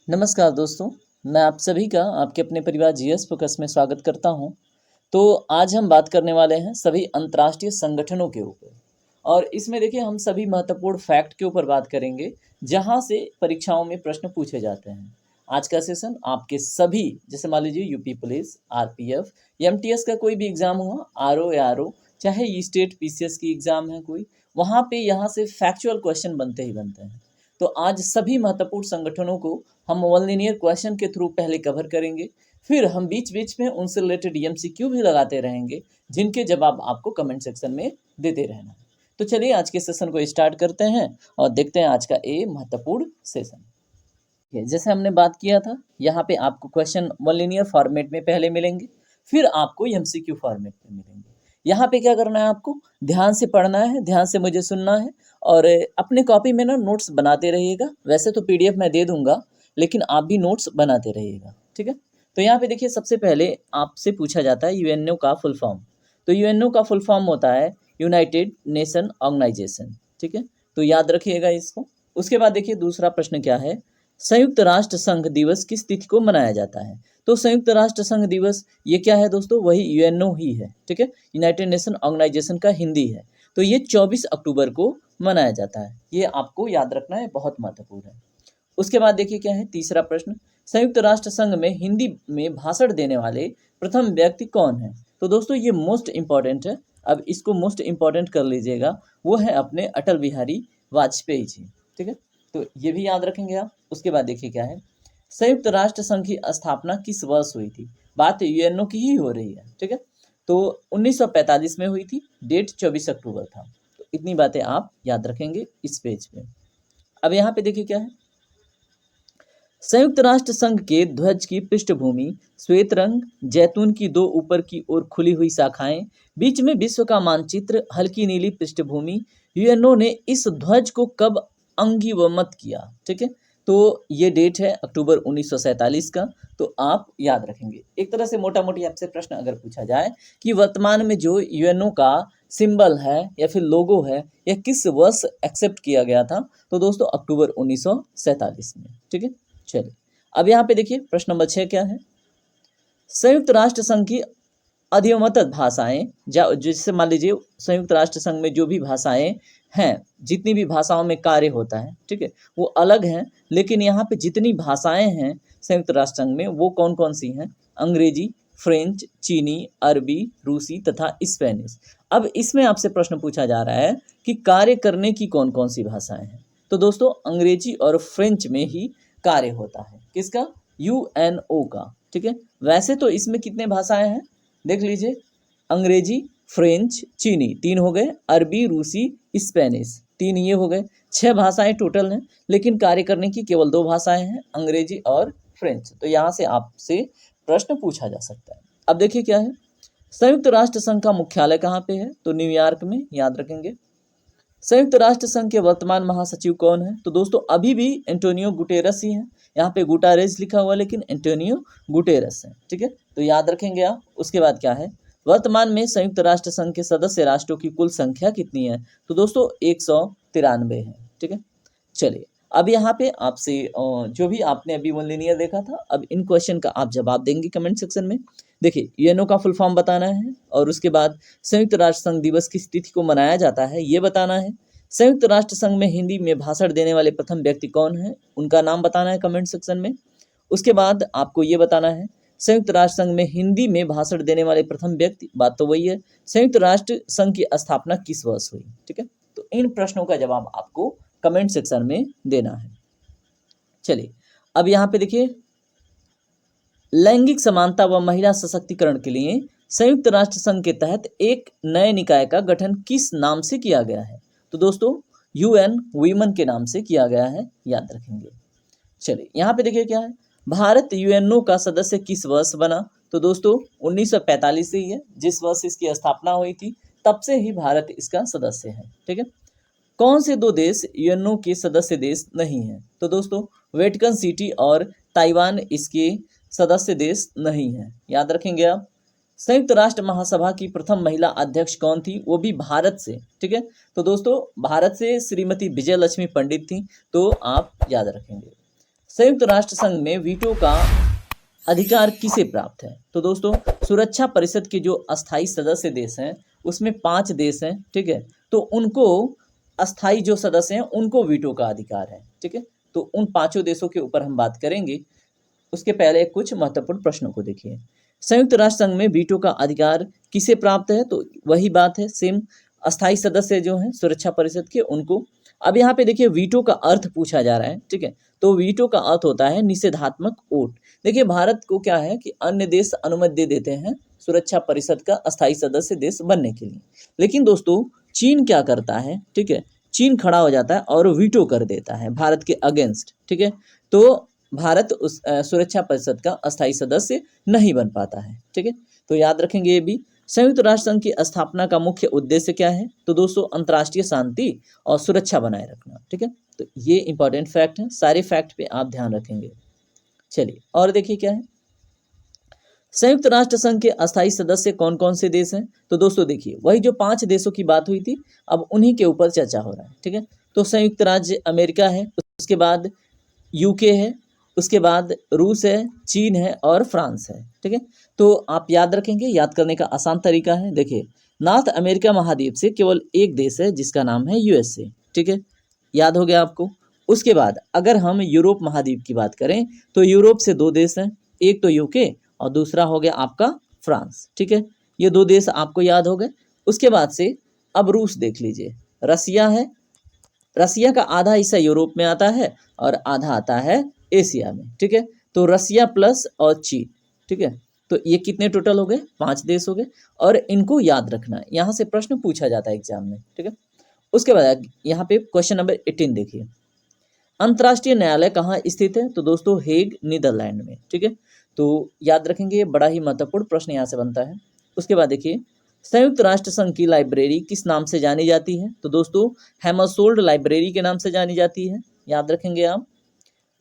नमस्कार दोस्तों, मैं आप सभी का आपके अपने परिवार जीएस फोकस में स्वागत करता हूं। तो आज हम बात करने वाले हैं सभी अंतर्राष्ट्रीय संगठनों के ऊपर और इसमें देखिए हम सभी महत्वपूर्ण फैक्ट के ऊपर बात करेंगे, जहां से परीक्षाओं में प्रश्न पूछे जाते हैं। आज का सेशन आपके सभी जैसे मान लीजिए यूपी पुलिस, आरपीएफ, एमटीएस का कोई भी एग्ज़ाम हुआ, आरओ, चाहे ये स्टेट पीसीएस की एग्ज़ाम है कोई, वहाँ पे यहाँ से फैक्चुअल क्वेश्चन बनते ही बनते हैं। तो आज सभी महत्वपूर्ण संगठनों को हम वन लिनियर क्वेश्चन के थ्रू पहले कवर करेंगे, फिर हम बीच बीच में उनसे रिलेटेड एमसीक्यू भी लगाते रहेंगे, जिनके जवाब आपको कमेंट सेक्शन में देते रहना है। तो चलिए आज के सेशन को स्टार्ट करते हैं और देखते हैं आज का ये महत्वपूर्ण सेशन। जैसे हमने बात किया था, यहाँ पे आपको क्वेश्चन वन लिनियर फॉर्मेट में पहले मिलेंगे, फिर आपको एमसीक्यू फॉर्मेट में मिलेंगे। यहाँ पे क्या करना है, आपको ध्यान से पढ़ना है, ध्यान से मुझे सुनना है और अपने कॉपी में ना नोट्स बनाते रहिएगा। वैसे तो पीडीएफ मैं दे दूंगा, लेकिन आप भी नोट्स बनाते रहिएगा, ठीक है। तो यहाँ पे देखिए सबसे पहले आपसे पूछा जाता है यूएनओ का फुल फॉर्म। तो यूएनओ का फुल फॉर्म होता है यूनाइटेड नेशन ऑर्गेनाइजेशन, ठीक है। तो याद रखिएगा इसको। उसके बाद देखिए दूसरा प्रश्न क्या है, संयुक्त राष्ट्र संघ दिवस किस तिथि को मनाया जाता है। तो संयुक्त राष्ट्र संघ दिवस ये क्या है दोस्तों, वही यूएनओ ही है, ठीक है। यूनाइटेड नेशन ऑर्गेनाइजेशन का हिंदी है। तो ये 24 अक्टूबर को मनाया जाता है, ये आपको याद रखना है, बहुत महत्वपूर्ण है। उसके बाद देखिए क्या है तीसरा प्रश्न, संयुक्त राष्ट्र संघ में हिंदी में भाषण देने वाले प्रथम व्यक्ति कौन है। तो दोस्तों ये मोस्ट इंपॉर्टेंट है, अब इसको मोस्ट इंपॉर्टेंट कर लीजिएगा, वो है अपने अटल बिहारी वाजपेयी जी, ठीक है। तो ये भी याद रखेंगे आप। उसके बाद देखिए क्या है, संयुक्त राष्ट्र संघ की स्थापना किस वर्ष हुई थी। बात यूएनओ की ही हो रही है, ठीक है। तो 1945 में हुई थी, डेट 24 अक्टूबर था। तो इतनी बातें आप याद रखेंगे इस पेज पे। अब यहाँ पे देखिए क्या है, संयुक्त राष्ट्र संघ के ध्वज की पृष्ठभूमि श्वेत रंग, जैतून की दो ऊपर की ओर खुली हुई शाखाएं, बीच में विश्व का मानचित्र, हल्की नीली पृष्ठभूमि। यूएनओ ने इस ध्वज को कब अंगीवमत किया, ठीक है। तो ये डेट है अक्टूबर 1947 का। तो आप याद रखेंगे। एक तरह से मोटा मोटी आपसे प्रश्न अगर पूछा जाए कि वर्तमान में जो यूएनओ का सिंबल है या फिर लोगो है, यह किस वर्ष एक्सेप्ट किया गया था, तो दोस्तों अक्टूबर 1947 में, ठीक है। चलिए अब यहाँ पे देखिए प्रश्न नंबर 6 क्या है, संयुक्त राष्ट्र संघ की अधिमानतः भाषाएं, जैसे मान लीजिए संयुक्त राष्ट्र संघ में जो भी भाषाएं हैं, जितनी भी भाषाओं में कार्य होता है, ठीक है, वो अलग हैं, लेकिन यहाँ पे जितनी भाषाएं हैं संयुक्त राष्ट्र संघ में वो कौन कौन सी हैं, अंग्रेजी, फ्रेंच, चीनी, अरबी, रूसी तथा स्पेनिश। अब इसमें आपसे प्रश्न पूछा जा रहा है कि कार्य करने की कौन कौन सी भाषाएं हैं। तो दोस्तों अंग्रेजी और फ्रेंच में ही कार्य होता है, किसका, यूएनओ का, ठीक है। वैसे तो इसमें कितने भाषाएं हैं देख लीजिए, अंग्रेजी, फ्रेंच, चीनी 3 हो गए, अरबी, रूसी, स्पेनिश 3 ये हो गए, 6 भाषाएं टोटल हैं, लेकिन कार्य करने की केवल 2 भाषाएं हैं, अंग्रेजी और फ्रेंच। तो यहाँ से आपसे प्रश्न पूछा जा सकता है। अब देखिए क्या है, संयुक्त राष्ट्र संघ का मुख्यालय कहाँ पे है, तो न्यूयॉर्क में, याद रखेंगे। संयुक्त राष्ट्र संघ के वर्तमान महासचिव कौन है, तो दोस्तों अभी भी एंटोनियो गुटेरस ही हैं। यहाँ पे गुटारेस लिखा हुआ है, लेकिन एंटोनियो गुटेरस है, ठीक है। तो याद रखेंगे आप। उसके बाद क्या है, वर्तमान में संयुक्त राष्ट्र संघ के सदस्य राष्ट्रों की कुल संख्या कितनी है, तो दोस्तों 193 है, ठीक है। चलिए अब यहाँ पे आपसे जो भी आपने अभी वन लिनियर देखा था, अब इन क्वेश्चन का आप जवाब देंगे कमेंट सेक्शन में। देखिए यूएनओ का फुल फॉर्म बताना है, और उसके बाद संयुक्त राष्ट्र संघ दिवस किस तिथि को मनाया जाता है ये बताना है। संयुक्त राष्ट्र संघ में हिंदी में भाषण देने वाले प्रथम व्यक्ति कौन है, उनका नाम बताना है कमेंट सेक्शन में। उसके बाद आपको ये बताना है संयुक्त राष्ट्र संघ में हिंदी में भाषण देने वाले प्रथम व्यक्ति, बात तो वही है, संयुक्त राष्ट्र संघ की स्थापना किस वर्ष हुई, ठीक है। तो इन प्रश्नों का जवाब आपको कमेंट सेक्शन में देना है। चलिए अब यहाँ पे देखिए, लैंगिक समानता व महिला सशक्तिकरण के लिए संयुक्त राष्ट्र संघ के तहत एक नए निकाय का गठन किस नाम से किया गया है, तो दोस्तों यूएन वीमन के नाम से किया गया है, याद रखेंगे। चलिए यहाँ पे देखिए क्या है, भारत यूएनओ का सदस्य किस वर्ष बना, तो दोस्तों 1945 से ही है, जिस वर्ष इसकी स्थापना हुई थी तब से ही भारत इसका सदस्य है, ठीक है। कौन से 2 देश यूएनओ के सदस्य देश नहीं हैं, तो दोस्तों वेटिकन सिटी और ताइवान इसके सदस्य देश नहीं हैं, याद रखेंगे आप। संयुक्त राष्ट्र महासभा की प्रथम महिला अध्यक्ष कौन थी, वो भी भारत से, ठीक है। तो दोस्तों भारत से श्रीमती विजय लक्ष्मी पंडित थी, तो आप याद रखेंगे। संयुक्त राष्ट्र संघ में वीटो का अधिकार किसे प्राप्त है? तो दोस्तों सुरक्षा परिषद के जो अस्थाई सदस्य देश हैं उसमें 5 देश हैं, ठीक है। तो उनको अस्थाई जो सदस्य हैं उनको वीटो का अधिकार है, ठीक है। तो उन 5 देशों के ऊपर हम बात करेंगे। उसके पहले कुछ महत्वपूर्ण प्रश्नों को देखिए। संयुक्त राष्ट्र संघ में वीटो का अधिकार किसे प्राप्त है? तो वही बात है सेम, अस्थाई सदस्य जो हैं सुरक्षा परिषद के उनको। अब यहाँ पे देखिए वीटो का अर्थ पूछा जा रहा है, ठीक है। तो वीटो का अर्थ होता है निषेधात्मक वोट। देखिए भारत को क्या है कि अन्य देश अनुमति दे देते हैं सुरक्षा परिषद का अस्थाई सदस्य देश बनने के लिए, लेकिन दोस्तों चीन क्या करता है, ठीक है। चीन खड़ा हो जाता है और वीटो कर देता है भारत के अगेंस्ट, ठीक है। तो भारत उस सुरक्षा परिषद का अस्थाई सदस्य नहीं बन पाता है, ठीक है। तो याद रखेंगे ये भी। संयुक्त राष्ट्र संघ की स्थापना का मुख्य उद्देश्य क्या है? तो दोस्तों अंतर्राष्ट्रीय शांति और सुरक्षा बनाए रखना, ठीक है। तो ये इंपॉर्टेंट फैक्ट है, सारे फैक्ट पे आप ध्यान रखेंगे। चलिए और देखिए क्या है, संयुक्त राष्ट्र संघ के अस्थाई सदस्य कौन कौन से देश हैं? तो दोस्तों देखिए वही जो 5 देशों की बात हुई थी, अब उन्हीं के ऊपर चर्चा हो रहा है, ठीक है। तो संयुक्त राज्य अमेरिका है, उसके बाद यूके है, उसके बाद रूस है, चीन है और फ्रांस है, ठीक है। तो आप याद रखेंगे, याद करने का आसान तरीका है। देखिए नॉर्थ अमेरिका महाद्वीप से केवल एक देश है जिसका नाम है यूएसए, ठीक है। याद हो गया आपको। उसके बाद अगर हम यूरोप महाद्वीप की बात करें तो यूरोप से 2 देश हैं, एक तो यूके और दूसरा हो गया आपका फ्रांस, ठीक है। ये 2 देश आपको याद हो गए। उसके बाद से अब रूस देख लीजिए, रसिया है, रसिया का आधा हिस्सा यूरोप में आता है और आधा आता है एशिया में, ठीक है। तो रसिया प्लस और चीन, ठीक है। तो ये कितने टोटल हो गए? 5 देश हो गए और इनको याद रखना है, यहाँ से प्रश्न पूछा जाता है एग्जाम में, ठीक है। उसके बाद यहाँ पे क्वेश्चन नंबर 18 देखिए, अंतर्राष्ट्रीय न्यायालय कहाँ स्थित है? तो दोस्तों हेग नीदरलैंड में, ठीक है। तो याद रखेंगे, बड़ा ही महत्वपूर्ण प्रश्न यहाँ से बनता है। उसके बाद देखिए संयुक्त राष्ट्र संघ की लाइब्रेरी किस नाम से जानी जाती है? तो दोस्तों हैमरसोल्ड लाइब्रेरी के नाम से जानी जाती है, याद रखेंगे आप।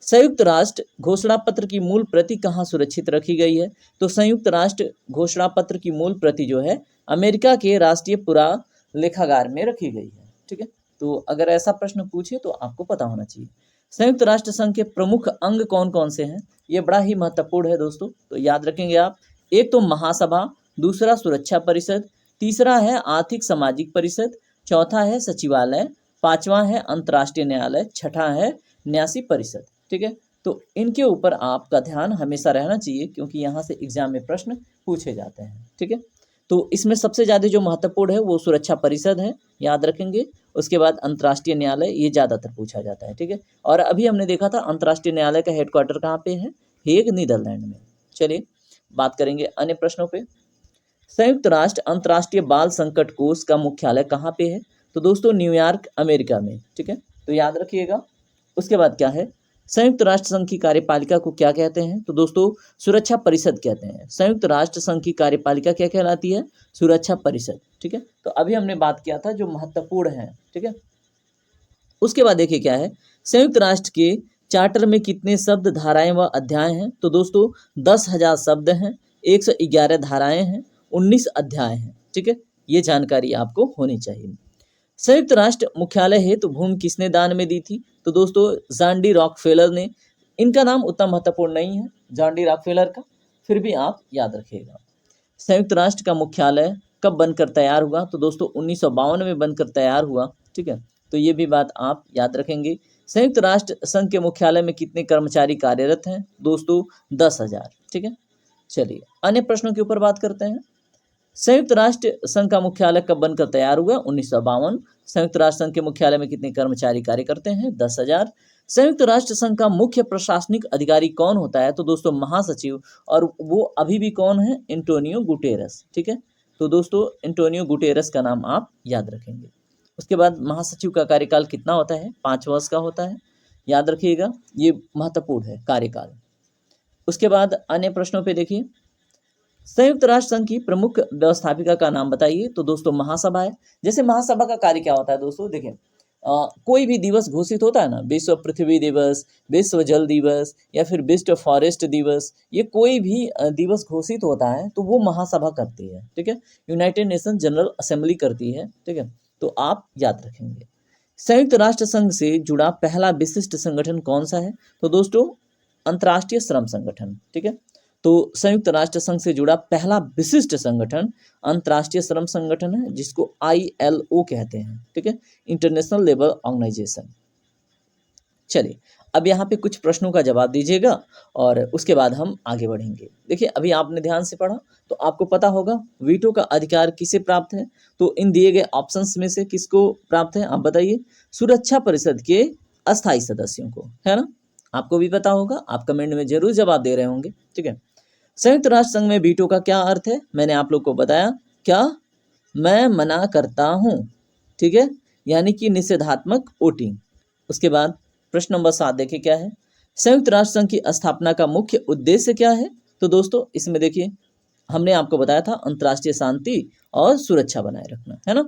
संयुक्त राष्ट्र घोषणा पत्र की मूल प्रति कहाँ सुरक्षित रखी गई है? तो संयुक्त राष्ट्र घोषणा पत्र की मूल प्रति जो है अमेरिका के राष्ट्रीय पुरालेखागार में रखी गई है, ठीक है। तो अगर ऐसा प्रश्न पूछे तो आपको पता होना चाहिए। संयुक्त राष्ट्र संघ के प्रमुख अंग कौन कौन से हैं? ये बड़ा ही महत्वपूर्ण है दोस्तों, तो याद रखेंगे आप। एक तो महासभा, दूसरा सुरक्षा परिषद, तीसरा है आर्थिक सामाजिक परिषद, चौथा है सचिवालय, पांचवा है अंतर्राष्ट्रीय न्यायालय, छठा है न्यासी परिषद, ठीक है। तो इनके ऊपर आपका ध्यान हमेशा रहना चाहिए क्योंकि यहाँ से एग्जाम में प्रश्न पूछे जाते हैं, ठीक है। तो इसमें सबसे ज़्यादा जो महत्वपूर्ण है वो सुरक्षा परिषद है, याद रखेंगे। उसके बाद अंतर्राष्ट्रीय न्यायालय, ये ज़्यादातर पूछा जाता है, ठीक है। और अभी हमने देखा था अंतर्राष्ट्रीय न्यायालय का हेडक्वार्टर कहाँ पे है? हेग नीदरलैंड में। चलिए बात करेंगे अन्य प्रश्नों पे। संयुक्त राष्ट्र अंतर्राष्ट्रीय बाल संकट कोष का मुख्यालय कहाँ पे है? तो दोस्तों न्यूयॉर्क अमेरिका में, ठीक है। तो याद रखिएगा। उसके बाद क्या है, संयुक्त राष्ट्र संघ की कार्यपालिका को क्या कहते हैं? तो दोस्तों सुरक्षा परिषद कहते हैं। संयुक्त राष्ट्र संघ की कार्यपालिका क्या कहलाती है? सुरक्षा परिषद, ठीक है। तो अभी हमने बात किया था जो महत्वपूर्ण है, ठीक है। उसके बाद देखिए क्या है, संयुक्त राष्ट्र के चार्टर में कितने शब्द, धाराएं व अध्याय हैं? तो दोस्तों 10,000 शब्द हैं, 111 धाराएं हैं, 19 अध्याय हैं, ठीक है। ये जानकारी आपको होनी चाहिए। संयुक्त राष्ट्र मुख्यालय हेतु भूमि किसने दान में दी थी? तो दोस्तों जॉन डी रॉकफेलर ने। इनका नाम उतना महत्वपूर्ण नहीं है जॉन डी रॉकफेलर का, फिर भी आप याद रखिएगा। संयुक्त राष्ट्र का मुख्यालय कब बनकर तैयार हुआ? तो दोस्तों 1952 में बनकर तैयार हुआ, ठीक है। तो ये भी बात आप याद रखेंगे। संयुक्त राष्ट्र संघ के मुख्यालय में कितने कर्मचारी कार्यरत हैं? दोस्तों 10,000, ठीक है। चलिए अन्य प्रश्नों के ऊपर बात करते हैं। संयुक्त राष्ट्र संघ का मुख्यालय कब बनकर तैयार हुआ? 1952। संयुक्त राष्ट्र संघ के मुख्यालय में कितने कर्मचारी कार्य करते हैं? 10,000। संयुक्त राष्ट्र संघ का मुख्य प्रशासनिक अधिकारी कौन होता है? तो दोस्तों महासचिव, और वो अभी भी कौन है? एंटोनियो गुटेरस, ठीक है। तो दोस्तों एंटोनियो गुटेरस का नाम आप याद रखेंगे। उसके बाद महासचिव का कार्यकाल कितना होता है? 5 वर्ष का होता है, याद रखिएगा, ये महत्वपूर्ण है कार्यकाल। उसके बाद अन्य प्रश्नों पे देखिए, संयुक्त राष्ट्र संघ की प्रमुख व्यवस्थापिका का नाम बताइए। तो दोस्तों महासभा है। जैसे महासभा का कार्य क्या होता है दोस्तों, देखिए कोई भी दिवस घोषित होता है ना, विश्व पृथ्वी दिवस, विश्व जल दिवस या फिर विश्व फॉरेस्ट दिवस, ये कोई भी दिवस घोषित होता है तो वो महासभा करती है, ठीक है। यूनाइटेड नेशन जनरल असेंबली करती है, ठीक है। तो आप याद रखेंगे। संयुक्त राष्ट्र संघ से जुड़ा पहला विशिष्ट संगठन कौन सा है? तो दोस्तों अंतर्राष्ट्रीय श्रम संगठन, ठीक है। तो संयुक्त राष्ट्र संघ से जुड़ा पहला विशिष्ट संगठन अंतर्राष्ट्रीय श्रम संगठन है, जिसको ILO कहते हैं, ठीक है, इंटरनेशनल लेबर ऑर्गेनाइजेशन। चलिए अब यहाँ पे कुछ प्रश्नों का जवाब दीजिएगा और उसके बाद हम आगे बढ़ेंगे। देखिए अभी आपने ध्यान से पढ़ा तो आपको पता होगा वीटो का अधिकार किसे प्राप्त है। तो इन दिए गए ऑप्शंस में से किसको प्राप्त है, आप बताइए। सुरक्षा परिषद के अस्थायी सदस्यों को, है ना। आपको भी पता होगा, आप कमेंट में जरूर जवाब दे रहे होंगे, ठीक है। संयुक्त राष्ट्र संघ में वीटो का क्या अर्थ है, मैंने आप लोग को बताया, क्या, मैं मना करता हूँ, ठीक है, यानी कि निषेधात्मक वोटिंग। उसके बाद प्रश्न नंबर 7 देखिए क्या है, संयुक्त राष्ट्र संघ की स्थापना का मुख्य उद्देश्य क्या है। तो दोस्तों इसमें देखिए हमने आपको बताया था अंतर्राष्ट्रीय शांति और सुरक्षा बनाए रखना, है ना।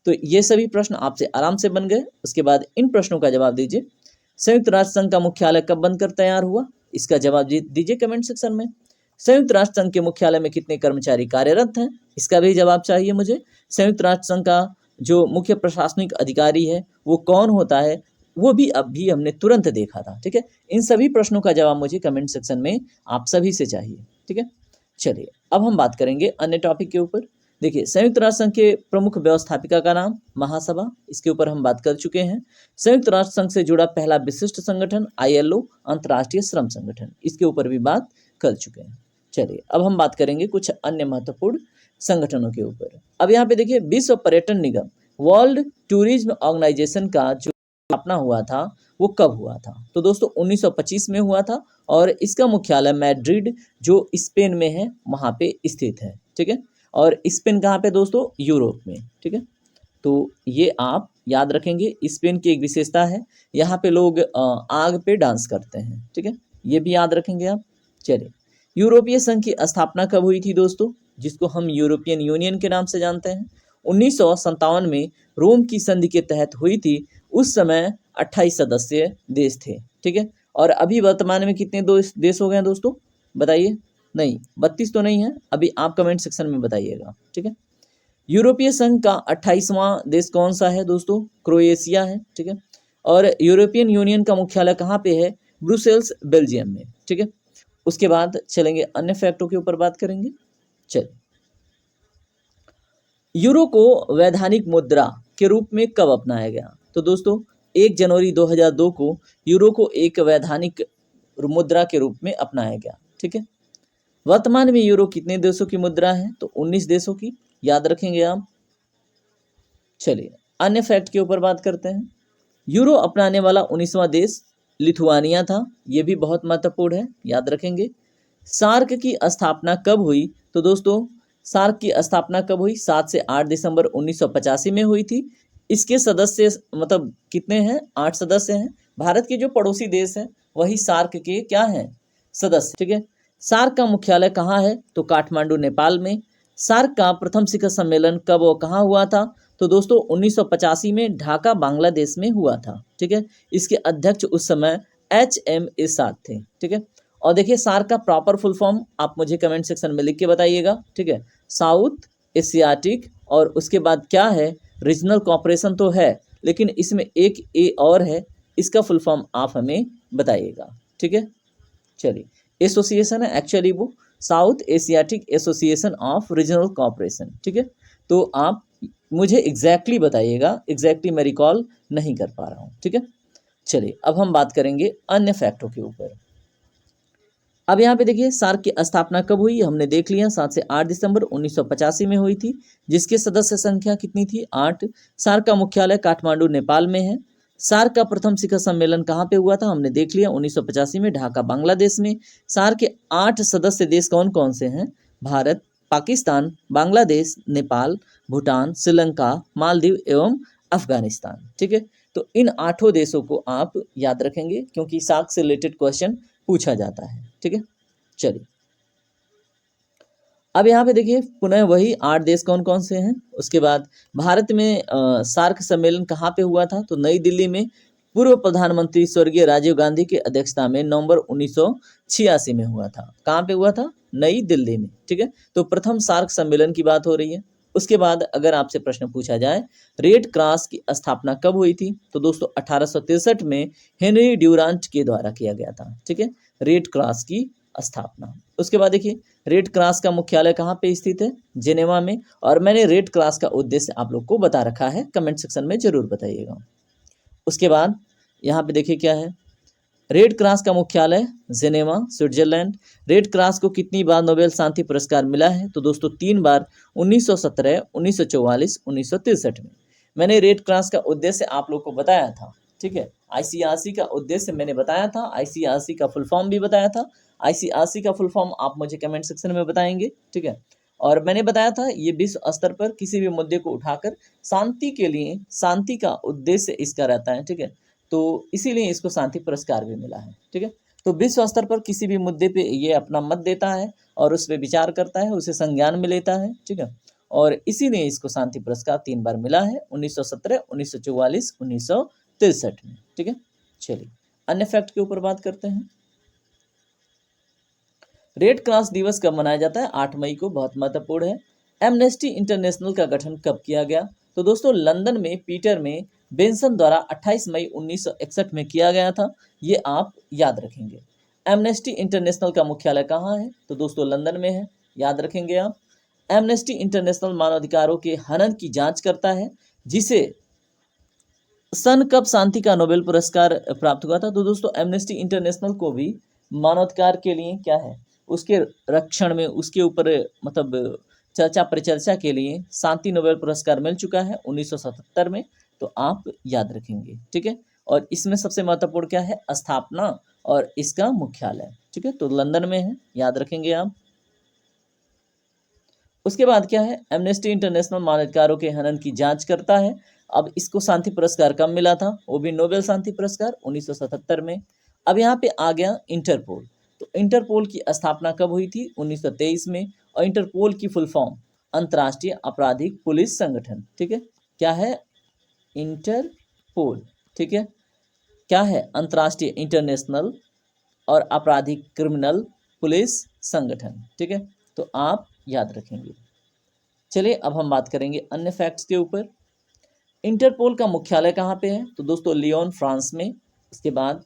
तो ये सभी प्रश्न आपसे आराम से बन गए। उसके बाद इन प्रश्नों का जवाब दीजिए। संयुक्त राष्ट्र संघ का मुख्यालय कब बनकर तैयार हुआ, इसका जवाब दीजिए कमेंट सेक्शन में। संयुक्त राष्ट्र संघ के मुख्यालय में कितने कर्मचारी कार्यरत हैं, इसका भी जवाब चाहिए मुझे। संयुक्त राष्ट्र संघ का जो मुख्य प्रशासनिक अधिकारी है वो कौन होता है, वो भी अभी हमने तुरंत देखा था, ठीक है। इन सभी प्रश्नों का जवाब मुझे कमेंट सेक्शन में आप सभी से चाहिए, ठीक है। चलिए अब हम बात करेंगे अन्य टॉपिक के ऊपर। देखिए संयुक्त राष्ट्र संघ के प्रमुख व्यवस्थापिका का नाम महासभा, इसके ऊपर हम बात कर चुके हैं। संयुक्त राष्ट्र संघ से जुड़ा पहला विशिष्ट संगठन ILO अंतर्राष्ट्रीय श्रम संगठन, इसके ऊपर भी बात कर चुके हैं। चलिए अब हम बात करेंगे कुछ अन्य महत्वपूर्ण संगठनों के ऊपर। अब यहाँ पे देखिए विश्व पर्यटन निगम वर्ल्ड टूरिज्म ऑर्गेनाइजेशन का जो स्थापना हुआ था वो कब हुआ था। तो दोस्तों 1925 में हुआ था और इसका मुख्यालय मैड्रिड जो स्पेन में है वहाँ पे स्थित है, ठीक है। और स्पेन कहाँ पे दोस्तों, यूरोप में, ठीक है। तो ये आप याद रखेंगे। स्पेन की एक विशेषता है, यहाँ पे लोग आग पे डांस करते हैं, ठीक है, ये भी याद रखेंगे आप। चलिए यूरोपीय संघ की स्थापना कब हुई थी दोस्तों, जिसको हम यूरोपियन यूनियन के नाम से जानते हैं। 1957 में रोम की संधि के तहत हुई थी। उस समय 28 सदस्य देश थे, ठीक है। और अभी वर्तमान में कितने देश हो गए हैं दोस्तों, बताइए। नहीं 32 तो नहीं है, अभी आप कमेंट सेक्शन में बताइएगा, ठीक है। यूरोपीय संघ का 28वां देश कौन सा है दोस्तों, क्रोएशिया है, ठीक है। और यूरोपियन यूनियन का मुख्यालय कहाँ पे है, ब्रुसेल्स बेल्जियम में, ठीक है। उसके बाद चलेंगे अन्य फैक्टों के ऊपर बात करेंगे। चलिए यूरो को वैधानिक मुद्रा के रूप में कब अपनाया गया। तो दोस्तों 1 जनवरी 2002 को यूरो को एक वैधानिक मुद्रा के रूप में अपनाया गया, ठीक है। वर्तमान में यूरो कितने देशों की मुद्रा है, तो 19 देशों की, याद रखेंगे आप। चलिए अन्य फैक्ट के ऊपर बात करते हैं। यूरो अपनाने वाला 19वां देश लिथुआनिया था, ये भी बहुत महत्वपूर्ण है, याद रखेंगे। सार्क की स्थापना कब हुई, तो दोस्तों सार्क की स्थापना कब हुई, 7 से 8 दिसंबर 1985 में हुई थी। इसके सदस्य मतलब कितने हैं, 8 सदस्य हैं। भारत के जो पड़ोसी देश हैं वही सार्क के क्या हैं, सदस्य, ठीक है। सार्क का मुख्यालय कहाँ है, तो काठमांडू नेपाल में। सार्क का प्रथम शिखर सम्मेलन कब और कहाँ हुआ था, तो दोस्तों 1985 में ढाका बांग्लादेश में हुआ था, ठीक है। इसके अध्यक्ष उस समय HM इरशाद थे, ठीक है। और देखिए सार्क का प्रॉपर फुल फॉर्म आप मुझे कमेंट सेक्शन में लिख के बताइएगा, ठीक है। साउथ एशियाटिक और उसके बाद क्या है, रीजनल कॉपरेशन तो है लेकिन इसमें एक ए और है, इसका फुल फॉर्म आप हमें बताइएगा, ठीक है। चलिए एसोसिएशन है एक्चुअली वो, South Asiatic Association of Regional Cooperation, ठीक है। तो आप मुझे एग्जैक्टली बताइएगा, एग्जैक्टली मैं रिकॉल नहीं कर पा रहा हूँ, ठीक है। चलिए अब हम बात करेंगे अन्य फैक्टों के ऊपर। अब यहाँ पे देखिए सार्क की स्थापना कब हुई, हमने देख लिया 7 से 8 दिसंबर 1985 में हुई थी, जिसके सदस्य संख्या कितनी थी, 8। सार्क का मुख्यालय काठमांडू नेपाल में है। सार्क का प्रथम शिखर सम्मेलन कहाँ पे हुआ था, हमने देख लिया 1985 में ढाका बांग्लादेश में। सार्क के 8 सदस्य देश कौन कौन से हैं, भारत, पाकिस्तान, बांग्लादेश, नेपाल, भूटान, श्रीलंका, मालदीव एवं अफगानिस्तान, ठीक है। तो इन 8 देशों को आप याद रखेंगे क्योंकि सार्क से रिलेटेड क्वेश्चन पूछा जाता है, ठीक है। चलिए अब यहाँ पे देखिए पुनः वही 8 देश कौन कौन से हैं। उसके बाद भारत में सार्क सम्मेलन कहाँ पे हुआ था, तो नई दिल्ली में पूर्व प्रधानमंत्री स्वर्गीय राजीव गांधी की अध्यक्षता में नवंबर 1986 में हुआ था। कहाँ पे हुआ था, नई दिल्ली में, ठीक है। तो प्रथम सार्क सम्मेलन की बात हो रही है। उसके बाद अगर आपसे प्रश्न पूछा जाए रेड क्रॉस की स्थापना कब हुई थी, तो दोस्तों 1863 में हेनरी ड्यूरांट के द्वारा किया गया था। ठीक है, रेड क्रॉस की स्थापना। उसके बाद देखिए रेड क्रॉस का मुख्यालय कहाँ पे स्थित है, जेनेवा में। और मैंने रेड क्रॉस का उद्देश्य आप लोग को बता रखा है, कमेंट सेक्शन में जरूर बताइएगा। उसके बाद यहाँ पे देखिए क्या है, रेड क्रॉस का मुख्यालय जेनेवा, स्विट्जरलैंड। रेड क्रॉस को कितनी बार नोबेल शांति पुरस्कार मिला है, तो दोस्तों 3 बार, 1917, 1944, 1963 में। मैंने रेड क्रॉस का उद्देश्य आप लोग को बताया था। ठीक है, आईसीआरसी का उद्देश्य मैंने बताया था, आईसीआरसी का फुल फॉर्म भी बताया था। आईसीआरसी का फुल फॉर्म आप मुझे कमेंट सेक्शन में बताएंगे। ठीक है, और मैंने बताया था ये विश्व स्तर पर किसी भी मुद्दे को उठाकर शांति के लिए, शांति का उद्देश्य इसका रहता है। ठीक है, तो इसीलिए इसको शांति पुरस्कार भी मिला है। ठीक है, तो विश्व स्तर पर किसी भी मुद्दे पे ये अपना मत देता है और उस पर विचार करता है, उसे संज्ञान में लेता है। ठीक है, और इसीलिए इसको शांति पुरस्कार 3 बार मिला है, 1917, 1944, 1963 में। ठीक है, चलिए अन्य फैक्ट के ऊपर बात करते हैं। रेड क्रॉस दिवस कब मनाया जाता है, 8 मई को, बहुत महत्वपूर्ण है। एमनेस्टी इंटरनेशनल का गठन कब किया गया, तो दोस्तों लंदन में पीटर में बेंसन द्वारा 28 मई 1961 में किया गया था। ये आप याद रखेंगे। एमनेस्टी इंटरनेशनल का मुख्यालय कहाँ है, तो दोस्तों लंदन में है, याद रखेंगे आप। एमनेस्टी इंटरनेशनल मानवाधिकारों के हनन की जांच करता है, जिसे सन कब शांति का नोबेल पुरस्कार प्राप्त हुआ था, तो दोस्तों एमनेस्टी इंटरनेशनल को भी मानवाधिकार के लिए क्या है, उसके रक्षण में, उसके ऊपर मतलब चर्चा परिचर्चा के लिए शांति नोबेल पुरस्कार मिल चुका है 1977 में। तो आप याद रखेंगे। ठीक है, और इसमें सबसे महत्वपूर्ण क्या है, स्थापना और इसका मुख्यालय। ठीक है, तो लंदन में है, याद रखेंगे आप। उसके बाद क्या है, एमनेस्टी इंटरनेशनल मानवाधिकारों के हनन की जांच करता है। अब इसको शांति पुरस्कार कब मिला था, वो भी नोबेल शांति पुरस्कार 1977 में। अब यहाँ पे आ गया इंटरपोल। तो इंटरपोल की स्थापना कब हुई थी, 1923 में। और इंटरपोल की फुल फॉर्म अंतर्राष्ट्रीय आपराधिक पुलिस संगठन। ठीक है, क्या है, इंटरपोल। ठीक है, क्या है, अंतर्राष्ट्रीय इंटरनेशनल और आपराधिक क्रिमिनल पुलिस संगठन। ठीक है, तो आप याद रखेंगे। चलिए अब हम बात करेंगे अन्य फैक्ट्स के ऊपर। इंटरपोल का मुख्यालय कहाँ पे है, तो दोस्तों लियोन, फ्रांस में। उसके बाद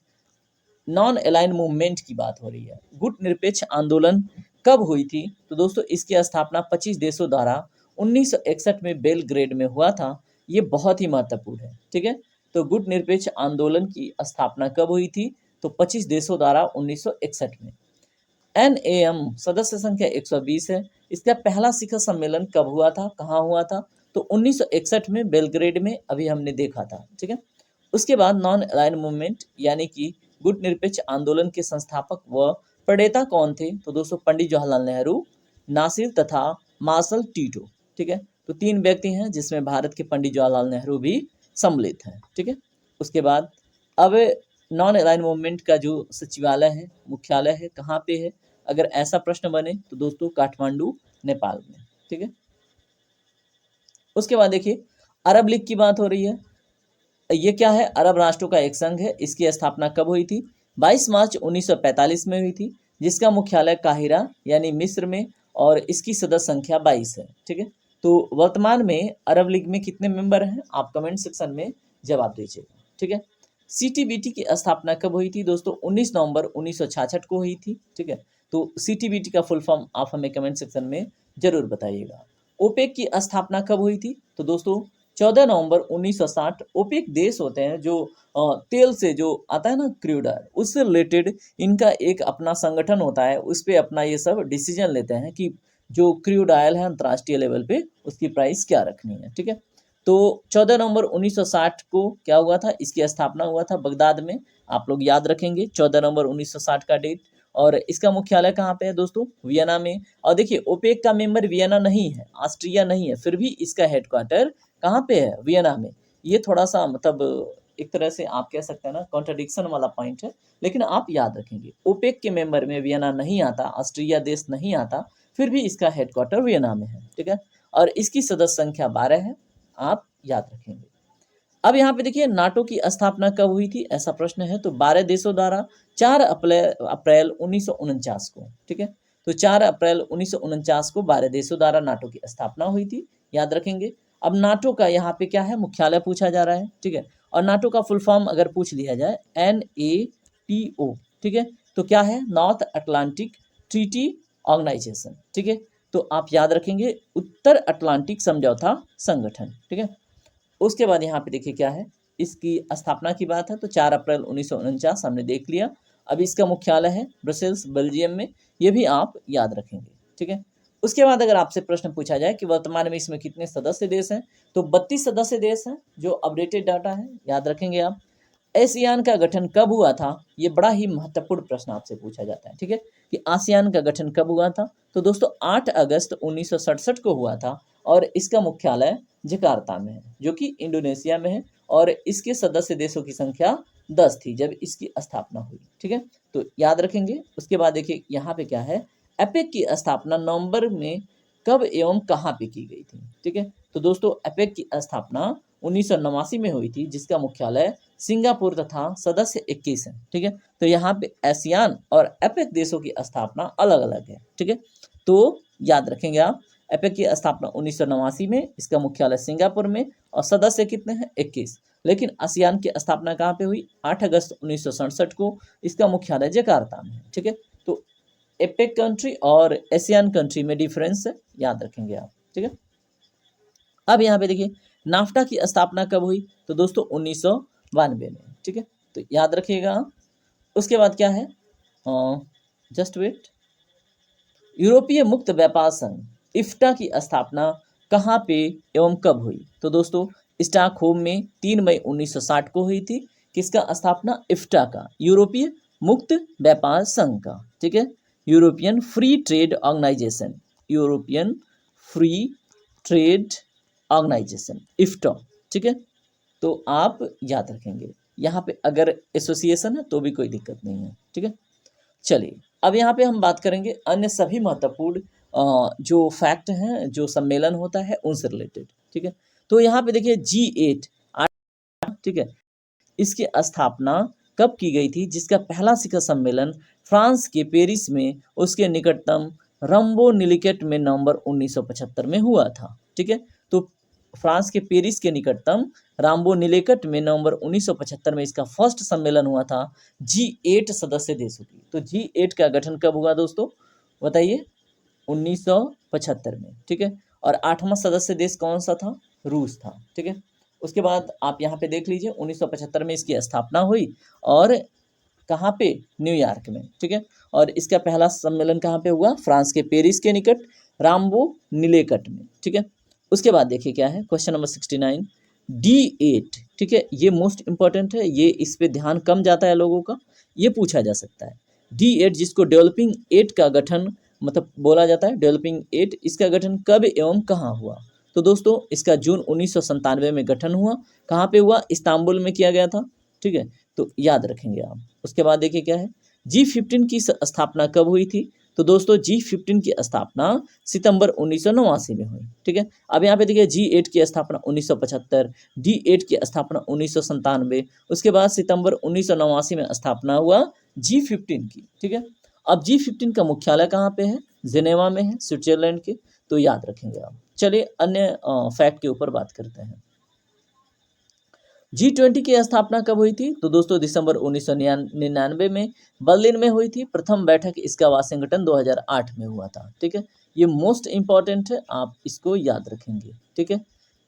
नॉन अलाइन मूवमेंट की बात हो रही है। गुट निरपेक्ष आंदोलन कब हुई थी, तो दोस्तों इसकी स्थापना 25 देशों द्वारा 1961 में बेलग्रेड में हुआ था। ये बहुत ही महत्वपूर्ण है। ठीक है, तो गुट निरपेक्ष आंदोलन की स्थापना कब हुई थी, तो 25 देशों द्वारा 1961 में। NAM सदस्य संख्या 120 है। इसका पहला शिखर सम्मेलन कब हुआ था, कहाँ हुआ था, तो 1961 में बेलग्रेड में, अभी हमने देखा था। ठीक है, उसके बाद नॉन अलाइन मूवमेंट यानी कि गुट निरपेक्ष आंदोलन के संस्थापक व प्रणेता कौन थे, तो दोस्तों पंडित जवाहरलाल नेहरू, नासिर तथा मार्शल टीटो। ठीक है, तो 3 व्यक्ति हैं जिसमें भारत के पंडित जवाहरलाल नेहरू भी सम्मिलित हैं। ठीक है, उसके बाद अब नॉन अलाइन मूवमेंट का जो सचिवालय है, मुख्यालय है, कहाँ पे है, अगर ऐसा प्रश्न बने तो दोस्तों काठमांडू, नेपाल में। ठीक है, उसके बाद देखिए अरब लीग की बात हो रही है। ये क्या है, अरब राष्ट्रों का एक संघ है। इसकी स्थापना कब हुई थी, 22 मार्च 1945 में हुई थी, जिसका मुख्यालय काहिरा यानी मिस्र में, और इसकी सदस्य संख्या 22 है। ठीक है, तो वर्तमान में अरब लीग में कितने मेंबर हैं, आप कमेंट सेक्शन में जवाब दीजिएगा। ठीक है, CTBT की स्थापना कब हुई थी, दोस्तों 19 नवंबर 1966 को हुई थी। ठीक है, तो CTBT का फुल फॉर्म आप हमें कमेंट सेक्शन में जरूर बताइएगा। ओपेक की स्थापना कब हुई थी, तो दोस्तों 14 नवंबर 1960। ओपेक देश होते हैं जो तेल से जो आता है ना, क्रूड ऑयल, उससे रिलेटेड इनका एक अपना संगठन होता है। उस पर अपना ये सब डिसीजन लेते हैं कि जो क्रूड ऑयल है अंतर्राष्ट्रीय लेवल पे उसकी प्राइस क्या रखनी है। ठीक है, तो 14 नवंबर 1960 को क्या हुआ था, इसकी स्थापना हुआ था बगदाद में। आप लोग याद रखेंगे 14 नवंबर 1960 का डेट। और इसका मुख्यालय कहाँ पे है दोस्तों, वियना में। और देखिए ओपेक का मेंबर वियना नहीं है, ऑस्ट्रिया नहीं है, फिर भी इसका हेडक्वार्टर कहाँ पे है, वियना में। ये थोड़ा सा मतलब एक तरह से आप कह सकते हैं ना, कॉन्ट्रडिक्शन वाला पॉइंट है, लेकिन आप याद रखेंगे ओपेक के मेंबर में वियना नहीं आता, ऑस्ट्रिया देश नहीं आता, फिर भी इसका हेडक्वार्टर वियना में है। ठीक है, और इसकी सदस्य संख्या 12 है, आप याद रखेंगे। अब यहाँ पे देखिए नाटो की स्थापना कब हुई थी, ऐसा प्रश्न है, तो 12 देशों द्वारा 4 अप्रैल 1949 को। ठीक है, तो 4 अप्रैल 1949 को 12 देशों द्वारा नाटो की स्थापना हुई थी, याद रखेंगे। अब नाटो का यहाँ पे क्या है, मुख्यालय पूछा जा रहा है, ठीक है। और नाटो का फुल फॉर्म अगर पूछ लिया जाए NATO, ठीक है, तो क्या है, नॉर्थ अटलांटिक ट्रीटी ऑर्गेनाइजेशन, ठीक है। तो आप याद रखेंगे उत्तर अटलांटिक समझौता संगठन, ठीक है। उसके बाद यहाँ पे देखिए क्या है, इसकी स्थापना की बात है तो 4 अप्रैल 1949 हमने देख लिया। अब इसका मुख्यालय है ब्रसेल्स, बेल्जियम में, ये भी आप याद रखेंगे, ठीक है। उसके बाद अगर आपसे प्रश्न पूछा जाए कि वर्तमान में इसमें कितने सदस्य देश हैं, तो 32 सदस्य देश हैं, जो अपडेटेड डाटा है, याद रखेंगे आप। एशियान का गठन कब हुआ था, ये बड़ा ही महत्वपूर्ण प्रश्न आपसे पूछा जाता है, ठीक है, कि आसियान का गठन कब हुआ था। तो दोस्तों 8 अगस्त 1967 को हुआ था और इसका मुख्यालय जकार्ता में है, जो कि इंडोनेशिया में है, और इसके सदस्य देशों की संख्या 10 थी जब इसकी स्थापना हुई, ठीक है। तो याद रखेंगे। उसके बाद देखिए यहाँ पे क्या है, एपेक की स्थापना नवंबर में कब एवं कहाँ पे की गई थी, ठीक है। तो दोस्तों एपेक की स्थापना 1989 में हुई थी, जिसका मुख्यालय सिंगापुर तथा सदस्य 21 हैं, ठीक है। तो यहाँ पे एशियान और एपेक देशों की स्थापना अलग अलग है, ठीक है। तो याद रखेंगे आप, एपेक की स्थापना 1989 में, इसका मुख्यालय सिंगापुर में, और सदस्य कितने हैं, 21। लेकिन आसियान की स्थापना कहाँ पे हुई, 8 अगस्त 1967 को, इसका मुख्यालय जकार्ता में है, ठीक है। तो एपेक कंट्री और एशियन कंट्री में डिफरेंस है, याद रखेंगे आप, ठीक है। अब यहाँ पे देखिए नाफ्टा की स्थापना कब हुई, तो दोस्तों 1992 में, ठीक है। तो याद रखिएगा आप। उसके बाद क्या है, जस्ट वेट, यूरोपीय मुक्त व्यापार संघ इफ्टा की स्थापना कहाँ पे एवं कब हुई, तो दोस्तों स्टॉकहोम में 3 मई 1960 को हुई थी। किसका स्थापना, इफ्टा का, यूरोपीय मुक्त व्यापार संघ का, ठीक है, European free trade organization, European free trade organization, EFTA, ठीक है। तो आप याद रखेंगे, यहाँ पे अगर एसोसिएशन है तो भी कोई दिक्कत नहीं है, ठीक है। चलिए अब यहाँ पे हम बात करेंगे अन्य सभी महत्वपूर्ण जो फैक्ट हैं, जो सम्मेलन होता है उनसे रिलेटेड, ठीक है। तो यहाँ पे देखिए G8, ठीक है, इसकी स्थापना कब की गई थी, जिसका पहला शिखर सम्मेलन फ्रांस के पेरिस में उसके निकटतम रम्बो निलिकेट में नवंबर 1975 में हुआ था, ठीक है। तो फ्रांस के पेरिस के निकटतम राम्बो निलेकट में नवंबर 1975 में इसका फर्स्ट सम्मेलन हुआ था G8 सदस्य देशों की। तो G8 का गठन कब हुआ दोस्तों, बताइए, 1975 में, ठीक है। और 8वां सदस्य देश कौन सा था, रूस था, ठीक है। उसके बाद आप यहाँ पे देख लीजिए 1975 में इसकी स्थापना हुई, और कहाँ पे, न्यूयॉर्क में, ठीक है। और इसका पहला सम्मेलन कहाँ पे हुआ, फ्रांस के पेरिस के निकट राम्बो निलेकट में, ठीक है। उसके बाद देखिए क्या है, क्वेश्चन नंबर 69, D8, ठीक है, ये मोस्ट इंपॉर्टेंट है, ये इस पे ध्यान कम जाता है लोगों का, ये पूछा जा सकता है। D8 जिसको डेवलपिंग 8 का गठन मतलब बोला जाता है, डेवलपिंग 8, इसका गठन कब एवं कहाँ हुआ, तो दोस्तों इसका जून 1997 में गठन हुआ। कहाँ पे हुआ, इस्तांबुल में किया गया था, ठीक है। तो याद रखेंगे आप। उसके बाद देखिए क्या है, G15 की स्थापना कब हुई थी, तो दोस्तों G15 की स्थापना सितंबर 1989 में हुई, ठीक है। अब यहाँ पे देखिए G8 की स्थापना 1975, D8 की स्थापना 1997, उसके बाद सितंबर 1989 में स्थापना हुआ G15 की, ठीक है। अब G15 का मुख्यालय कहाँ पे है, जिनेवा में है, स्विट्जरलैंड के, तो याद रखेंगे आप। चलिए अन्य फैक्ट के ऊपर बात करते हैं। G20 की स्थापना कब हुई थी, तो दोस्तों दिसंबर 1999 में बर्लिन में हुई थी। प्रथम बैठक इसका वाशिंगटन 2008 में हुआ था, ठीक है। ये मोस्ट इंपॉर्टेंट है, आप इसको याद रखेंगे, ठीक है,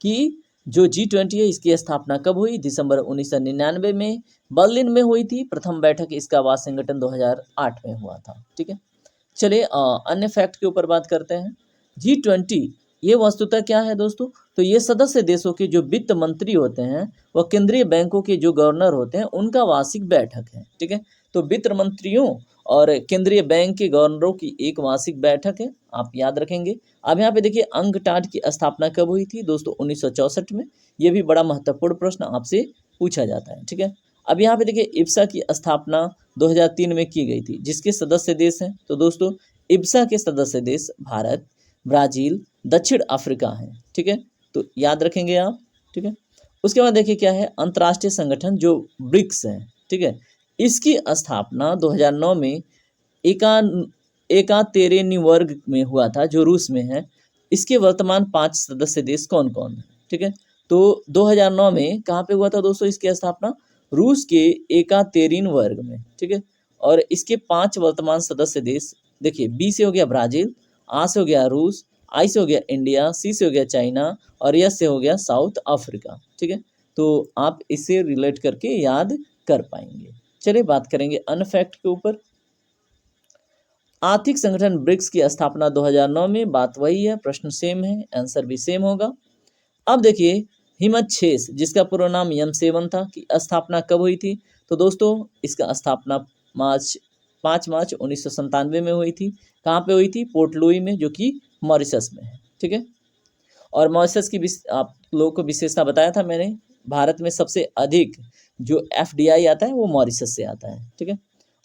कि जो G20 है इसकी स्थापना कब हुई, दिसंबर 1999 में बर्लिन में हुई थी। प्रथम बैठक इसका वाशिंगटन 2008 में हुआ था, ठीक है। चलिए अन्य फैक्ट के ऊपर बात करते हैं। G20 ये वस्तुतः क्या है दोस्तों, तो ये सदस्य देशों के जो वित्त मंत्री होते हैं, वह केंद्रीय बैंकों के जो गवर्नर होते हैं उनका वार्षिक बैठक है, ठीक है। तो वित्त मंत्रियों और केंद्रीय बैंक के गवर्नरों की एक वार्षिक बैठक है, आप याद रखेंगे। अब यहाँ पे देखिए अंकटाड की स्थापना कब हुई थी दोस्तों, 1964 में। ये भी बड़ा महत्वपूर्ण प्रश्न आपसे पूछा जाता है, ठीक है। अब यहाँ पे देखिए इब्सा की स्थापना 2003 में की गई थी। जिसके सदस्य देश हैं, तो दोस्तों इब्सा के सदस्य देश भारत, ब्राज़ील, दक्षिण अफ्रीका हैं, ठीक है। तो याद रखेंगे आप, ठीक है। उसके बाद देखिए क्या है, अंतर्राष्ट्रीय संगठन जो ब्रिक्स है, ठीक है, इसकी स्थापना 2009 में एकातेरेनिबर्ग में हुआ था, जो रूस में है। इसके वर्तमान 5 सदस्य देश कौन कौन है, ठीक है। तो 2009 में कहाँ पे हुआ था दोस्तों इसकी स्थापना? रूस के एकातेरिनबर्ग में, ठीक है। और इसके 5 वर्तमान सदस्य देश देखिए, बी से हो गया ब्राजील, आ से हो गया रूस, आई से हो गया इंडिया, सी से हो गया चाइना और एस से हो गया साउथ अफ्रीका, ठीक है। तो आप इसे रिलेट करके याद कर पाएंगे। चलिए बात करेंगे अन्य फैक्ट के ऊपर। आर्थिक संगठन ब्रिक्स की स्थापना 2009 में, बात वही है, प्रश्न सेम है, आंसर भी सेम होगा। अब देखिए हिम्मत छेस, जिसका पूरा नाम यम7 था, की स्थापना कब हुई थी? तो दोस्तों इसका स्थापना 5 मार्च 1997 में हुई थी। कहाँ पे हुई थी? पोर्ट लुई में, जो कि मॉरिशस में है, ठीक है। और मॉरिशस की आप लोगों को विशेषता बताया था मैंने, भारत में सबसे अधिक जो एफडीआई आता है वो मॉरिशस से आता है, ठीक है।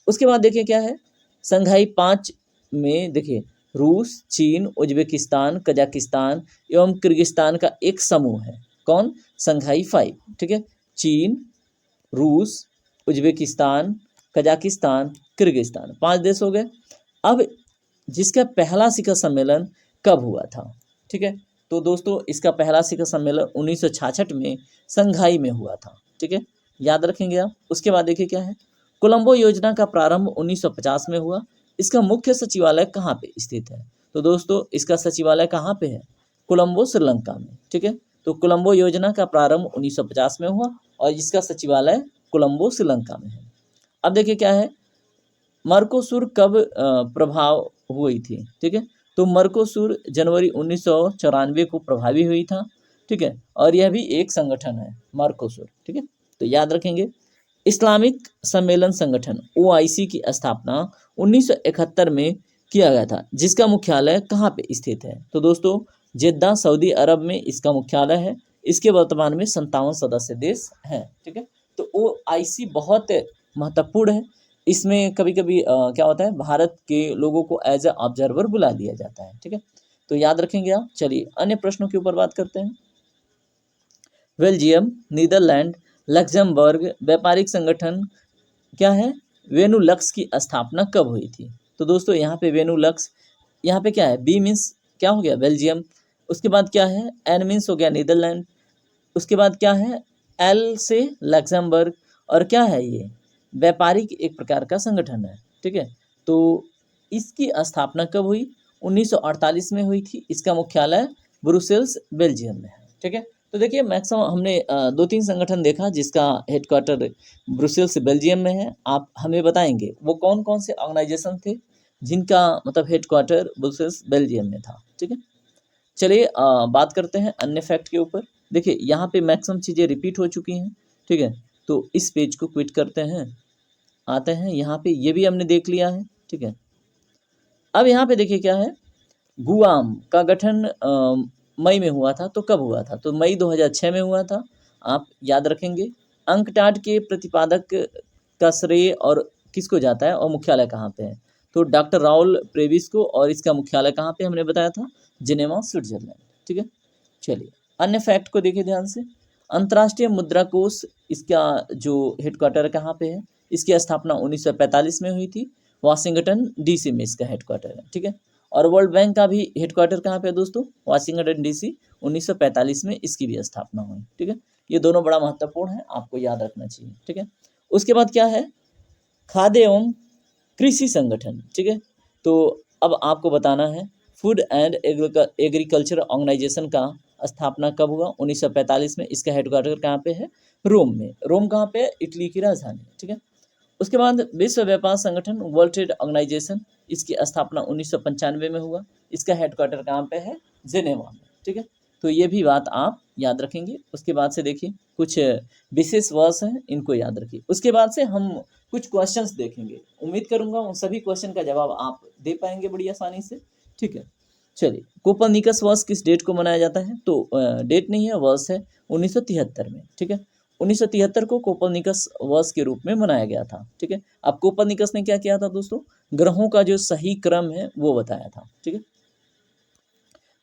उसके बाद देखिए क्या है, संघाई 5 में देखिए रूस, चीन, उज्बेकिस्तान, कजाकिस्तान एवं किर्गिस्तान का एक समूह है। कौन? संघाई 5, ठीक है। चीन, रूस, उज्बेकिस्तान, कजाकिस्तान, किर्गिस्तान, 5 देश हो गए। अब जिसका पहला शिखर सम्मेलन कब हुआ था, ठीक है। तो दोस्तों इसका पहला शिखर सम्मेलन 1966 में संघाई में हुआ था, ठीक है, याद रखेंगे आप। उसके बाद देखिए क्या है, कोलंबो योजना का प्रारंभ 1950 में हुआ। इसका मुख्य सचिवालय कहाँ पे स्थित है? तो दोस्तों इसका सचिवालय कहाँ पे है? कोलंबो, श्रीलंका में, ठीक है। तो कोलंबो योजना का प्रारंभ 1950 में हुआ और इसका सचिवालय कोलंबो, श्रीलंका में है। अब देखिए क्या है, मर्कोसुर कब प्रभाव हुई थी, ठीक है। तो मर्कोसुर जनवरी 1994 को प्रभावी हुई था, ठीक है। और यह भी एक संगठन है मर्कोसुर, ठीक है। तो याद रखेंगे। इस्लामिक सम्मेलन संगठन ओआईसी की स्थापना 1971 में किया गया था, जिसका मुख्यालय कहाँ पे स्थित है? तो दोस्तों जेद्दा, सऊदी अरब में इसका मुख्यालय है। इसके वर्तमान में 57 सदस्य देश हैं, ठीक है। तो ओआईसी बहुत महत्वपूर्ण है। इसमें कभी कभी क्या होता है, भारत के लोगों को एज ए ऑब्जर्वर बुला लिया जाता है, ठीक है। तो याद रखेंगे आप। चलिए अन्य प्रश्नों के ऊपर बात करते हैं। बेल्जियम, नीदरलैंड, लक्जमबर्ग व्यापारिक संगठन क्या है? वेनुलक्स की स्थापना कब हुई थी? तो दोस्तों यहाँ पे वेनुलक्स, यहाँ पे क्या है, बी मीन्स क्या हो गया? बेल्जियम। उसके बाद क्या है, एन मीन्स हो गया नीदरलैंड। उसके बाद क्या है, एल से लक्जमबर्ग। और क्या है ये? व्यापारिक एक प्रकार का संगठन है, ठीक है। तो इसकी स्थापना कब हुई? 1948 में हुई थी। इसका मुख्यालय ब्रुसेल्स, बेल्जियम में है, ठीक है। तो देखिए मैक्सिमम हमने 2-3 संगठन देखा जिसका हेडक्वार्टर ब्रुसेल्स, बेल्जियम में है। आप हमें बताएंगे वो कौन कौन से ऑर्गेनाइजेशन थे जिनका मतलब हेडक्वार्टर ब्रुसेल्स, बेल्जियम में था, ठीक है। चलिए बात करते हैं अन्य फैक्ट के ऊपर। देखिए यहाँ पे मैक्सिमम चीज़ें रिपीट हो चुकी हैं, ठीक है। तो इस पेज को क्विट करते हैं, आते हैं यहाँ पे, ये भी हमने देख लिया है, ठीक है। अब यहाँ पे देखिए क्या है, गुआम का गठन मई में हुआ था। तो कब हुआ था? तो मई 2006 में हुआ था, आप याद रखेंगे। अंकटाड के प्रतिपादक का श्रेय और किसको जाता है और मुख्यालय कहाँ पे है? तो डॉक्टर राउल प्रेविस को। और इसका मुख्यालय कहाँ पे हमने बताया था? जिनेवा, स्विट्जरलैंड, ठीक है। चलिए अन्य फैक्ट को देखिए ध्यान से। अंतर्राष्ट्रीय मुद्रा कोष, इसका जो हेडक्वार्टर कहाँ पे है? इसकी स्थापना 1945 में हुई थी। वाशिंगटन डीसी में इसका हेडक्वार्टर है, ठीक है। और वर्ल्ड बैंक का भी हेडक्वार्टर कहाँ पे है दोस्तों? Washington DC. 1945 में इसकी भी स्थापना हुई, ठीक है। ये दोनों बड़ा महत्वपूर्ण है, आपको याद रखना चाहिए, ठीक है। उसके बाद क्या है, खाद्य एवं कृषि संगठन, ठीक है। तो अब आपको बताना है, फूड एंड एग्रीकल्चर ऑर्गेनाइजेशन का स्थापना कब हुआ? 1945 में। इसका हेडक्वार्टर कहाँ पे है? रोम में। रोम कहाँ पे है? इटली की राजधानी, ठीक है। उसके बाद विश्व व्यापार संगठन, वर्ल्ड ट्रेड ऑर्गेनाइजेशन, इसकी स्थापना 1995 में हुआ। इसका हेडक्वार्टर कहाँ पे है? जेनेवा में, ठीक है। तो ये भी बात आप याद रखेंगे। उसके बाद से देखिए कुछ विशेष वर्ष हैं, इनको याद रखिए। उसके बाद से हम कुछ क्वेश्चंस देखेंगे। उम्मीद करूंगा उन सभी क्वेश्चन का जवाब आप दे पाएंगे बड़ी आसानी से, ठीक है। चलिए कोपरनिकस वर्ष किस डेट को मनाया जाता है? तो डेट नहीं है, वर्ष है, 1973 में, ठीक है। 1973 को कोपरनिकस वर्ष के रूप में मनाया गया था, ठीक है। अब कोपरनिकस ने क्या किया था दोस्तों? ग्रहों का जो सही क्रम है वो बताया था, ठीक है।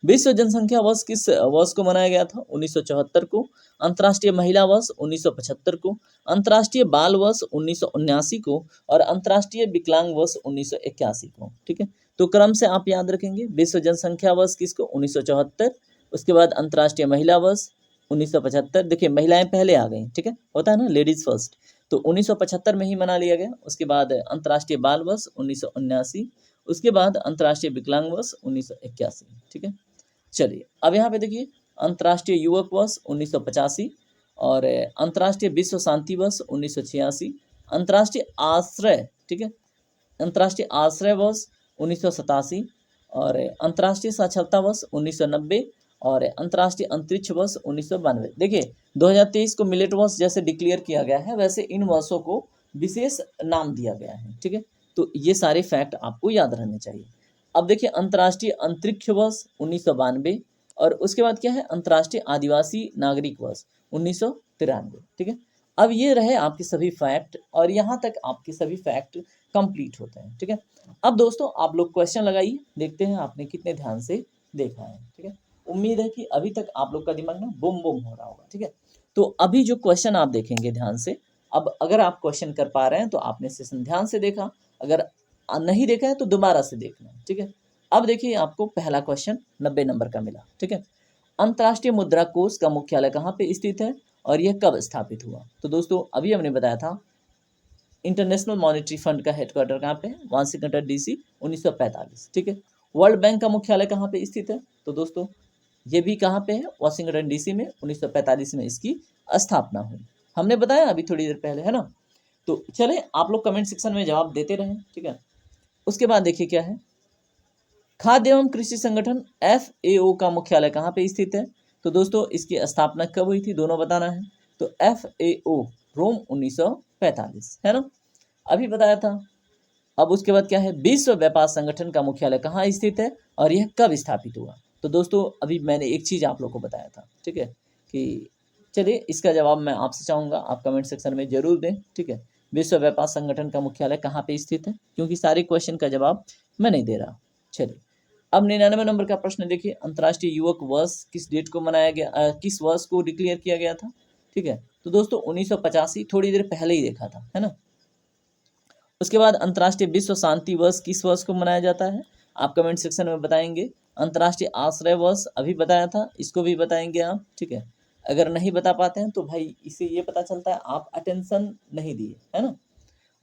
विश्व जनसंख्या वर्ष किस वर्ष को मनाया गया था? 1974 को। अंतर्राष्ट्रीय महिला वर्ष 1975 को। अंतर्राष्ट्रीय बाल वर्ष 1979 को। और अंतर्राष्ट्रीय विकलांग वर्ष 1981 को। ठीक है, तो क्रम से आप याद रखेंगे। विश्व जनसंख्या वर्ष किसको? 1974। उसके बाद अंतर्राष्ट्रीय महिला वर्ष 1975। देखिए महिलाएं पहले आ गई, ठीक है, होता है ना, लेडीज फर्स्ट, तो 1975 में ही मना लिया गया। उसके बाद अंतर्राष्ट्रीय बाल वर्ष 1979। उसके बाद अंतर्राष्ट्रीय विकलांग वर्ष 1981। ठीक है, चलिए अब यहाँ पे देखिए अंतर्राष्ट्रीय युवक वर्ष 1985 और अंतर्राष्ट्रीय विश्व शांति वर्ष 1986। अंतर्राष्ट्रीय आश्रय, ठीक है, अंतर्राष्ट्रीय आश्रय वर्ष 1987 और अंतर्राष्ट्रीय साक्षरता वर्ष 1990 और अंतर्राष्ट्रीय अंतरिक्ष वर्ष 1992। देखिए 2023 को मिलेट वर्ष जैसे डिक्लेयर किया गया है, वैसे इन वर्षों को विशेष नाम दिया गया है। ठीक है, तो ये सारे फैक्ट आपको याद रहने चाहिए। अब देखिए अंतर्राष्ट्रीय अंतरिक्ष वर्ष 1992 और उसके बाद क्या है, अंतर्राष्ट्रीय आदिवासी नागरिक वर्ष 1993। ठीक है, अब ये रहे आपके सभी फैक्ट और यहाँ तक आपके सभी फैक्ट कंप्लीट होते हैं। ठीक है, अब दोस्तों आप लोग क्वेश्चन लगाइए, देखते हैं आपने कितने ध्यान से देखा है। ठीक है, उम्मीद है कि अभी तक आप लोग का दिमाग ना बुम बुम हो रहा होगा। ठीक है, तो अभी जो क्वेश्चन आप देखेंगे ध्यान से, अब अगर आप क्वेश्चन कर पा रहे हैं तो आपने सेशन ध्यान से देखा, अगर नहीं देखा है तो दोबारा से देखना। ठीक है, अब देखिए आपको पहला क्वेश्चन 90 नंबर का मिला। ठीक है, अंतर्राष्ट्रीय मुद्रा कोष का मुख्यालय कहाँ पे स्थित है और यह कब स्थापित हुआ? तो दोस्तों अभी हमने बताया था इंटरनेशनल मॉनेटरी फंड का हेडक्वार्टर कहाँ पे है? Washington DC 1945। ठीक है, वर्ल्ड बैंक का मुख्यालय कहाँ पे स्थित है? तो दोस्तों ये भी कहाँ पे है? वाशिंगटन डीसी में 1945 में इसकी स्थापना हुई। हमने बताया अभी थोड़ी देर पहले, है ना। तो चले आप लोग कमेंट सेक्शन में जवाब देते रहें। ठीक है, उसके बाद देखिए क्या है, खाद्य एवं कृषि संगठन FAO का मुख्यालय कहाँ पे स्थित है? तो दोस्तों इसकी स्थापना कब हुई थी, दोनों बताना है। तो FAO रोम 1945, है ना, अभी बताया था। अब उसके बाद क्या है, विश्व व्यापार संगठन का मुख्यालय कहाँ स्थित है और यह कब स्थापित हुआ? तो दोस्तों अभी मैंने एक चीज़ आप लोग को बताया था, ठीक है, कि चलिए इसका जवाब मैं आपसे चाहूँगा आप कमेंट सेक्शन में जरूर दें। ठीक है, विश्व व्यापार संगठन का मुख्यालय कहाँ पे स्थित है, क्योंकि सारे क्वेश्चन का जवाब मैं नहीं दे रहा। चलिए अब 99 नंबर का प्रश्न देखिए, अंतर्राष्ट्रीय युवक वर्ष किस डेट को मनाया गया, किस वर्ष को डिक्लेयर किया गया था? ठीक है, तो दोस्तों 1985, थोड़ी देर पहले ही देखा था, है ना। उसके बाद अंतर्राष्ट्रीय विश्व शांति वर्ष किस वर्ष को मनाया जाता है? आप कमेंट सेक्शन में बताएंगे। अंतर्राष्ट्रीय आश्रय वर्ष अभी बताया था, इसको भी बताएंगे आप। ठीक है, अगर नहीं बता पाते हैं तो भाई इससे ये पता चलता है आप अटेंशन नहीं दिए, है ना।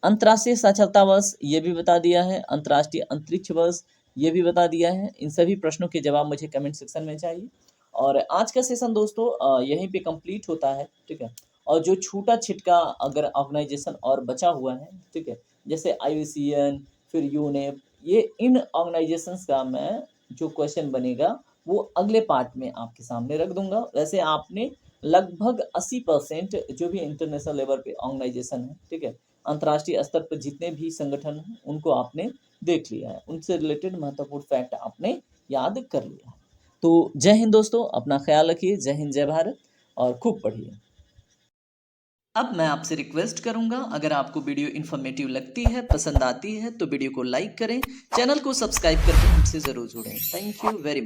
अंतर्राष्ट्रीय साक्षरता वर्ष ये भी बता दिया है, अंतर्राष्ट्रीय अंतरिक्ष वर्ष ये भी बता दिया है। इन सभी प्रश्नों के जवाब मुझे कमेंट सेक्शन में चाहिए। और आज का सेशन दोस्तों यहीं पे कंप्लीट होता है। ठीक है, और जो छूटा छिटका अगर ऑर्गेनाइजेशन और बचा हुआ है, ठीक है, जैसे IUCN, फिर यूनेप, ये इन ऑर्गेनाइजेशंस का मैं जो क्वेश्चन बनेगा वो अगले पार्ट में आपके सामने रख दूंगा। वैसे आपने लगभग 80% जो भी इंटरनेशनल लेवल पे ऑर्गेनाइजेशन है, ठीक है, अंतर्राष्ट्रीय स्तर पर जितने भी संगठन हैं उनको आपने देख लिया है, उनसे रिलेटेड महत्वपूर्ण फैक्ट आपने याद कर लिया है। तो जय हिंद दोस्तों, अपना ख्याल रखिए। जय हिंद, जय भारत और खूब पढ़िए। अब मैं आपसे रिक्वेस्ट करूंगा, अगर आपको वीडियो इन्फॉर्मेटिव लगती है, पसंद आती है, तो वीडियो को लाइक करें, चैनल को सब्सक्राइब करके हमसे ज़रूर जुड़ें। Thank you very much.